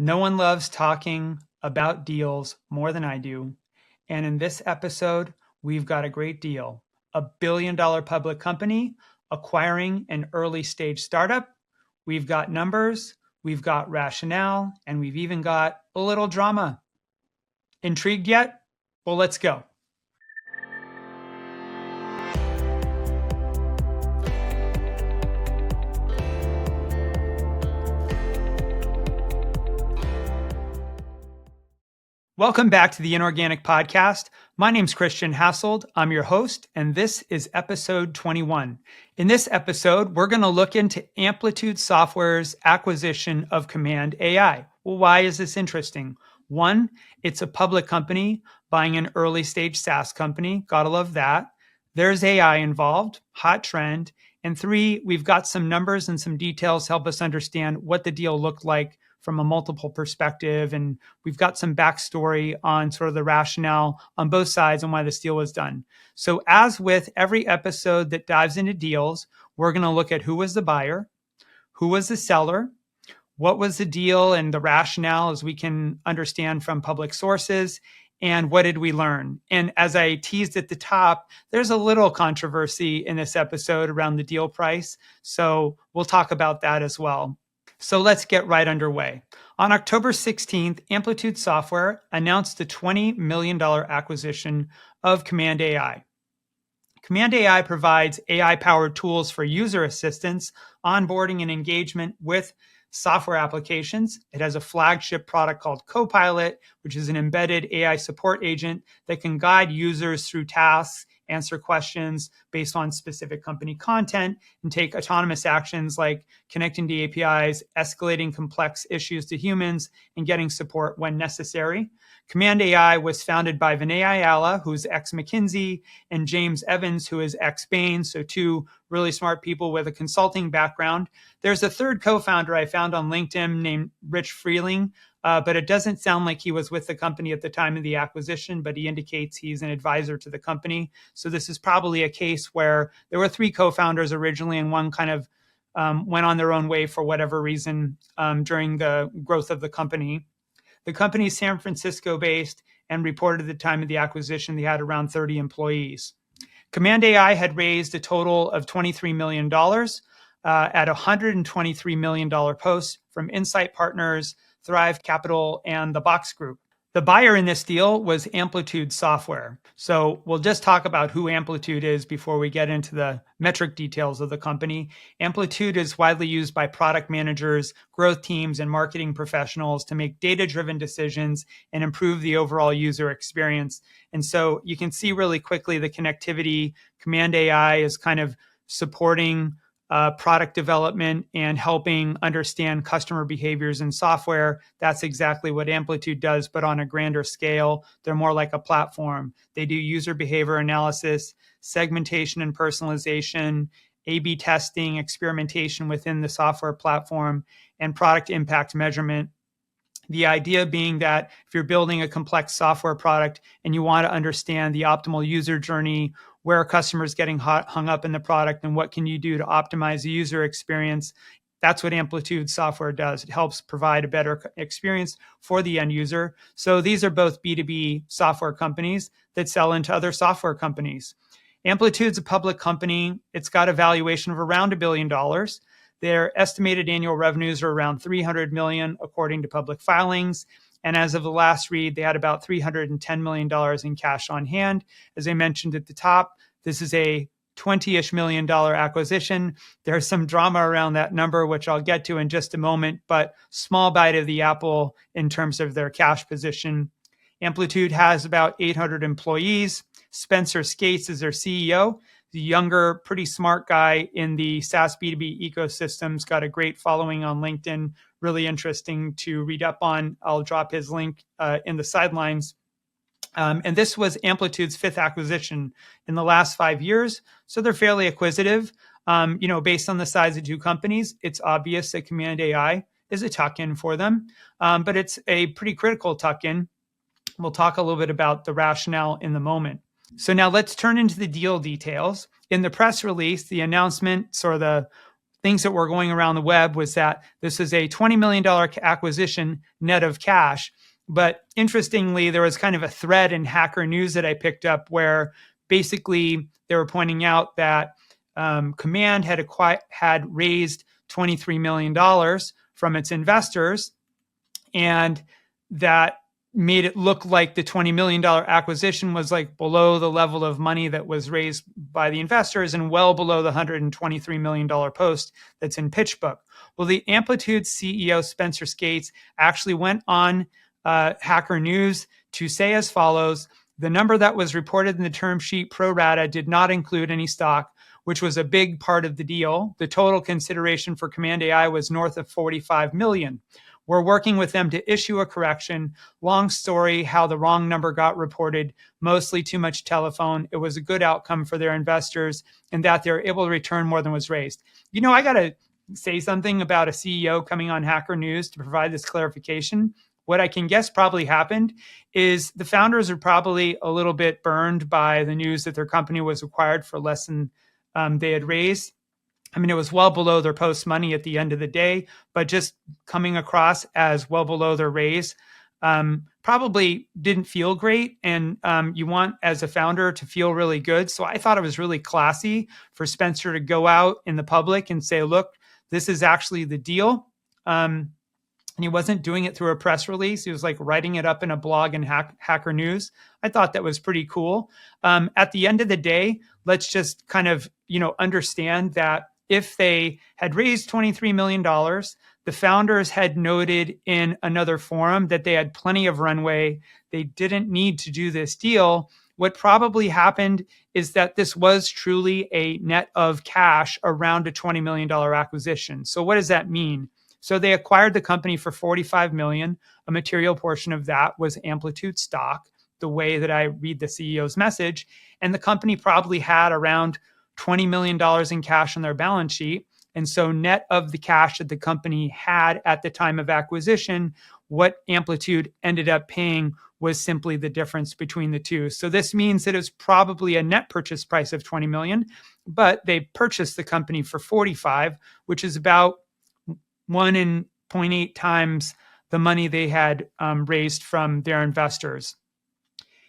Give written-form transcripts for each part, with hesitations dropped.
No one loves talking about deals more than I do. And in this episode, we've got a great deal. $1 billion public company acquiring an early stage startup. We've got numbers, we've got rationale, and we've even got a little drama. Intrigued yet? Well, let's go. Welcome back to the Inorganic Podcast. My name's Christian Hasselt. I'm your host, and this is episode 21. In this episode, we're going to look into Amplitude Software's acquisition of Command.AI. Well, why is this interesting? One, it's a public company buying an early stage SaaS company. Gotta love that. There's AI involved, hot trend. And three, we've got some numbers and some details to help us understand what the deal looked like from a multiple perspective. And we've got some backstory on sort of the rationale on both sides and why this deal was done. So as with every episode that dives into deals, we're going to look at who was the buyer, who was the seller, what was the deal and the rationale as we can understand from public sources, and what did we learn? And as I teased at the top, there's a little controversy in this episode around the deal price. So we'll talk about that as well. So let's get right underway. On October 16th, Amplitude Software announced the $20 million acquisition of Command.AI. Command.AI provides AI-powered tools for user assistance, onboarding, and engagement with software applications. It has a flagship product called Copilot, which is an embedded AI support agent that can guide users through tasks, answer questions based on specific company content, and take autonomous actions like connecting to APIs, escalating complex issues to humans, and getting support when necessary. Command.AI was founded by Vinay Ayala, who's ex-McKinsey, and James Evans, who is ex-Bain, so two really smart people with a consulting background. There's a third co-founder I found on LinkedIn named Rich Freeling, but it doesn't sound like he was with the company at the time of the acquisition, but he indicates he's an advisor to the company. So this is probably a case where there were three co-founders originally, and one kind of went on their own way for whatever reason during the growth of the company. The company is San Francisco based and reported at the time of the acquisition they had around 30 employees. Command.AI had raised a total of $23 million at a $123 million post from Insight Partners, Thrive Capital, and the Box Group. The buyer in this deal was Amplitude Software. So we'll just talk about who Amplitude is before we get into the metric details of the company. Amplitude is widely used by product managers, growth teams, and marketing professionals to make data-driven decisions and improve the overall user experience. And so you can see really quickly the connectivity. Command.AI is kind of supporting product development and helping understand customer behaviors in software. That's exactly what Amplitude does, but on a grander scale. They're more like a platform. They do user behavior analysis, segmentation and personalization, A/B testing, experimentation within the software platform, and product impact measurement. The idea being that if you're building a complex software product and you want to understand the optimal user journey, where are customers getting hung up in the product, and what can you do to optimize the user experience, that's what Amplitude Software does. It helps provide a better experience for the end user. So these are both B2B software companies that sell into other software companies. Amplitude's a public company. It's got a valuation of around $1 billion. Their estimated annual revenues are around $300 million, according to public filings. And as of the last read, they had about $310 million in cash on hand. As I mentioned at the top, this is a $20-ish million acquisition. There's some drama around that number, which I'll get to in just a moment, but small bite of the apple in terms of their cash position. Amplitude has about 800 employees. Spencer Skates is their CEO. The younger, pretty smart guy in the SaaS B2B ecosystems, got a great following on LinkedIn. Really interesting to read up on. I'll drop his link in the sidelines. And this was Amplitude's fifth acquisition in the last 5 years. So they're fairly acquisitive. Based on the size of two companies, it's obvious that Command.AI is a tuck-in for them, but it's a pretty critical tuck-in. We'll talk a little bit about the rationale in the moment. So now let's turn into the deal details. In the press release, the announcement, sort of the things that were going around the web was that this is a $20 million acquisition net of cash. But interestingly, there was kind of a thread in Hacker News that I picked up where basically they were pointing out that Command had raised $23 million from its investors, and that made it look like the $20 million acquisition was like below the level of money that was raised by the investors and well below the $123 million post that's in PitchBook. Well, the Amplitude CEO, Spencer Skates, actually went on Hacker News to say as follows: the number that was reported in the term sheet pro rata did not include any stock, which was a big part of the deal. The total consideration for Command.AI was north of $45 million. We're working with them to issue a correction. Long story, how the wrong number got reported, mostly too much telephone. It was a good outcome for their investors and that they're able to return more than was raised. You know, I got to say something about a CEO coming on Hacker News to provide this clarification. What I can guess probably happened is the founders are probably a little bit burned by the news that their company was acquired for less than they had raised. I mean, it was well below their post money at the end of the day, but just coming across as well below their raise probably didn't feel great. And you want, as a founder, to feel really good. So I thought it was really classy for Spencer to go out in the public and say, look, this is actually the deal. And he wasn't doing it through a press release. He was like writing it up in a blog in Hacker News. I thought that was pretty cool. At the end of the day, let's just kind of, understand that if they had raised $23 million, the founders had noted in another forum that they had plenty of runway. They didn't need to do this deal. What probably happened is that this was truly a net of cash around a $20 million acquisition. So what does that mean? So they acquired the company for $45 million. A material portion of that was Amplitude stock, the way that I read the CEO's message. And the company probably had around $20 million in cash on their balance sheet. And so net of the cash that the company had at the time of acquisition, what Amplitude ended up paying was simply the difference between the two. So this means that it's probably a net purchase price of $20 million, but they purchased the company for 45, which is about 1.8 times the money they had raised from their investors.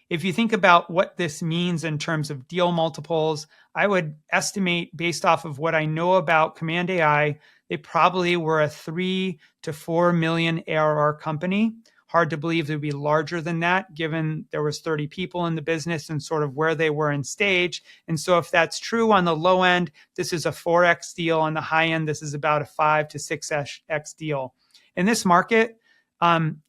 If you think about what this means in terms of deal multiples, I would estimate, based off of what I know about Command.AI, they probably were a 3 to 4 million ARR company. Hard to believe they'd be larger than that, given there was 30 people in the business and sort of where they were in stage. And so if that's true on the low end, this is a 4x deal. On the high end, this is about a 5 to 6x deal. In this market,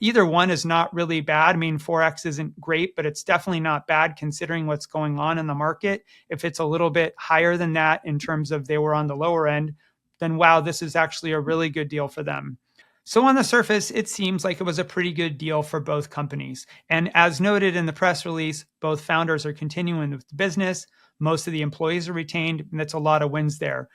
either one is not really bad. I mean, 4x isn't great, but it's definitely not bad considering what's going on in the market. If it's a little bit higher than that in terms of they were on the lower end, then wow, this is actually a really good deal for them. So on the surface, it seems like it was a pretty good deal for both companies. And as noted in the press release, both founders are continuing with the business. Most of the employees are retained, and that's a lot of wins there.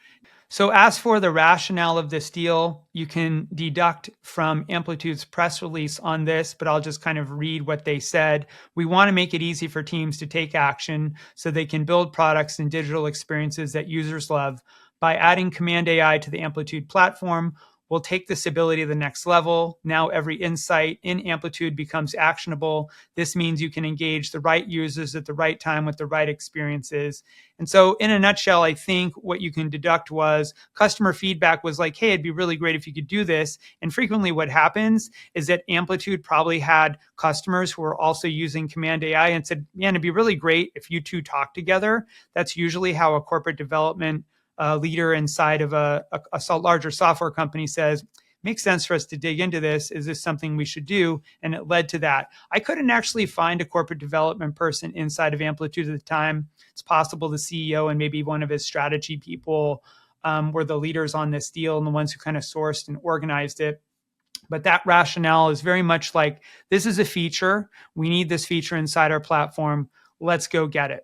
So as for the rationale of this deal, you can deduct from Amplitude's press release on this, but I'll just kind of read what they said. We want to make it easy for teams to take action so they can build products and digital experiences that users love. By adding Command.AI to the Amplitude platform, we'll take this ability to the next level. Now every insight in Amplitude becomes actionable. This means you can engage the right users at the right time with the right experiences. And so in a nutshell, I think what you can deduct was customer feedback was like, hey, it'd be really great if you could do this. And frequently what happens is that Amplitude probably had customers who were also using Command.AI and said, man, it'd be really great if you two talk together. That's usually how a corporate development leader inside of a larger software company says, makes sense for us to dig into this. Is this something we should do? And it led to that. I couldn't actually find a corporate development person inside of Amplitude at the time. It's possible the CEO and maybe one of his strategy people were the leaders on this deal and the ones who kind of sourced and organized it. But that rationale is very much like, this is a feature. We need this feature inside our platform. Let's go get it.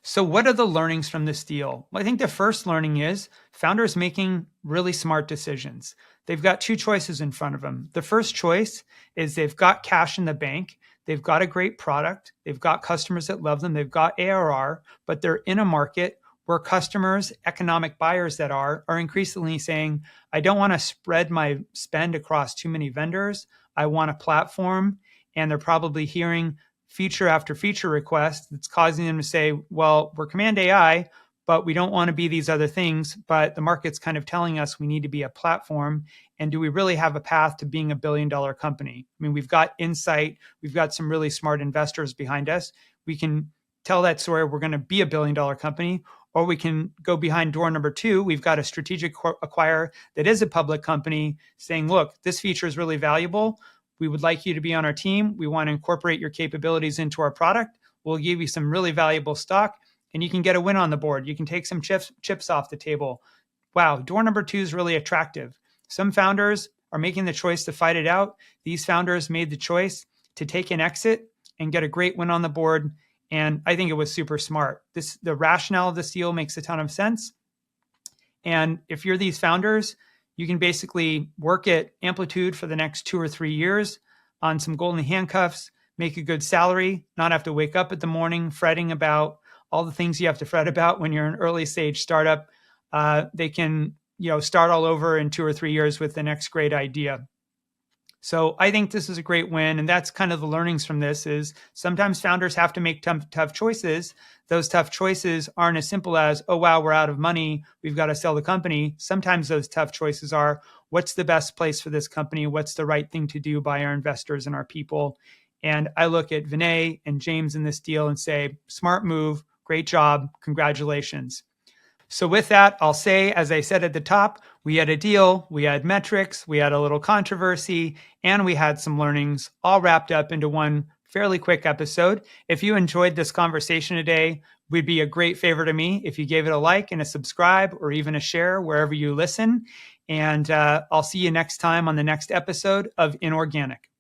So what are the learnings from this deal? Well, I think the first learning is founders making really smart decisions. They've got two choices in front of them. The first choice is they've got cash in the bank. They've got a great product. They've got customers that love them. They've got ARR, but they're in a market where customers, economic buyers that are increasingly saying, I don't want to spread my spend across too many vendors. I want a platform. And they're probably hearing feature after feature request that's causing them to say, well, we're Command.AI, but we don't want to be these other things. But the market's kind of telling us we need to be a platform. And do we really have a path to being $1 billion company? I mean, we've got insight. We've got some really smart investors behind us. We can tell that story. We're going to be $1 billion company, or we can go behind door number 2. We've got a strategic acquirer that is a public company saying, look, this feature is really valuable. We would like you to be on our team. We want to incorporate your capabilities into our product. We'll give you some really valuable stock, and you can get a win on the board. You can take some chips off the table. Wow, door number 2 is really attractive. Some founders are making the choice to fight it out. These founders made the choice to take an exit and get a great win on the board. And I think it was super smart. The rationale of this deal makes a ton of sense. And if you're these founders, you can basically work at Amplitude for the next 2 or 3 years on some golden handcuffs, make a good salary, not have to wake up in the morning fretting about all the things you have to fret about when you're an early stage startup. They can, start all over in 2 or 3 years with the next great idea. So I think this is a great win. And that's kind of the learnings from this is sometimes founders have to make tough choices. Those tough choices aren't as simple as, oh, wow, we're out of money. We've got to sell the company. Sometimes those tough choices are, what's the best place for this company? What's the right thing to do by our investors and our people? And I look at Vinay and James in this deal and say, smart move, great job, congratulations. So with that, I'll say, as I said at the top, we had a deal, we had metrics, we had a little controversy, and we had some learnings all wrapped up into one fairly quick episode. If you enjoyed this conversation today, it would be a great favor to me if you gave it a like and a subscribe or even a share wherever you listen. And I'll see you next time on the next episode of Inorganic.